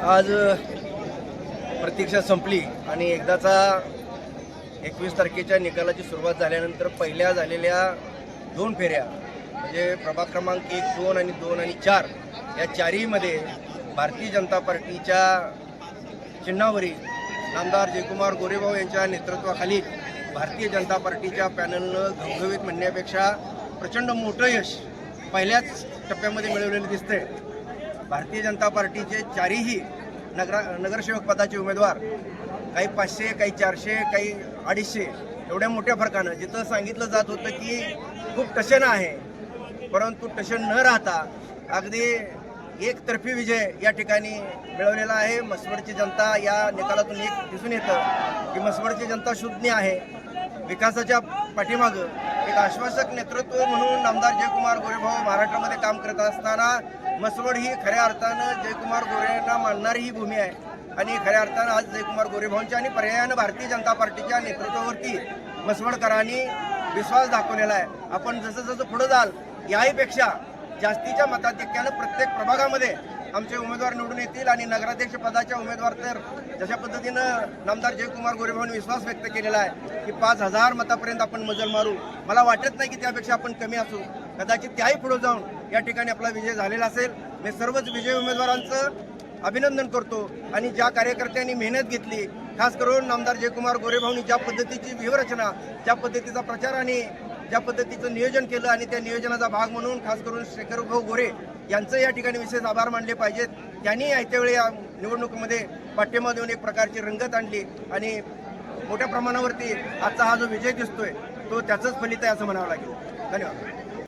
आज प्रतीक्षा संपली आणि एकदाचा 21 तारखेच्या निकालाची सुरुवात झाल्यानंतर पहिल्या झालेल्या 2 फेऱ्या म्हणजे प्रभाग क्रमांक 1, 2 आणि 2 आणि 4 या चारहीमध्ये भारतीय जनता पार्टीच्या चिन्हावरील नामदार जयकुमार गोरेभाऊ यांच्या नेतृत्वाखाली भारतीय जनता पार्टीच्या पॅनलनं घवघवीत म्हणण्यापेक्षा प्रचंड मोठं यश पहिल्याच टप्प्यामध्ये मिळवलेलं दिसतंय। भारतीय जनता पार्टीचे चारही नगरसेवक पदाचे उमेदवार काही 500, काही 400, काही 250 एवढ्या मोठ्या फरकानं जिथं सांगितलं जात होतं की खूप टशन आहे, परंतु टशन न राहता अगदी एकतर्फी विजय या ठिकाणी मिळवलेला आहे। मसवडची जनता या निकालातून एक दिसून येतं की मसवडची जनता शुद्ध आहे। विकासाच्या पाठीमागं एक आश्वासक नेतृत्व म्हणून नामदार जयकुमार गोरेभाऊ महाराष्ट्रामध्ये काम करत असताना मसवड ही खऱ्या अर्थानं जयकुमार गोरेंना मानणारी ही भूमी आहे आणि खऱ्या अर्थानं आज जयकुमार गोरेभाऊंच्या आणि पर्यायानं भारतीय जनता पार्टीच्या नेतृत्वावरती मसवडकरांनी विश्वास दाखवलेला आहे। आपण जसं जसं पुढे जाल याहीपेक्षा जास्तीच्या मताधिक्यानं प्रत्येक प्रभागामध्ये आमचे उमेदवार निवडून येतील आणि नगराध्यक्ष पदाच्या उमेदवार तर जशा पद्धतीनं नामदार जयकुमार गोरेभाऊंनी विश्वास व्यक्त केलेला आहे की 5000 मतापर्यंत आपण मजल मारू। मला वाटत नाही की त्यापेक्षा आपण कमी असू, कदाचित त्याही पुढे जाऊन या ठिकाणी आपला विजय झालेला असेल। मी सर्वच विजयी उमेदवारांचं अभिनंदन करतो आणि ज्या कार्यकर्त्यांनी मेहनत घेतली, खास करून नामदार जयकुमार गोरेभाऊंनी ज्या पद्धतीची व्यूहरचना, ज्या पद्धतीचा प्रचार आणि ज्या पद्धतीचं नियोजन केलं आणि त्या नियोजनाचा भाग म्हणून खास करून शेखरभाऊ गोरे यांचं या ठिकाणी विशेष आभार मानले पाहिजेत। त्यांनी यावेळी या निवडणुकीमध्ये पाठिंबा देऊन एक प्रकारची रंगत आणली आणि मोठ्या प्रमाणावरती आजचा हा जो विजय दिसतोय तो त्याचंच फलित आहे असं म्हणावं लागेल। धन्यवाद।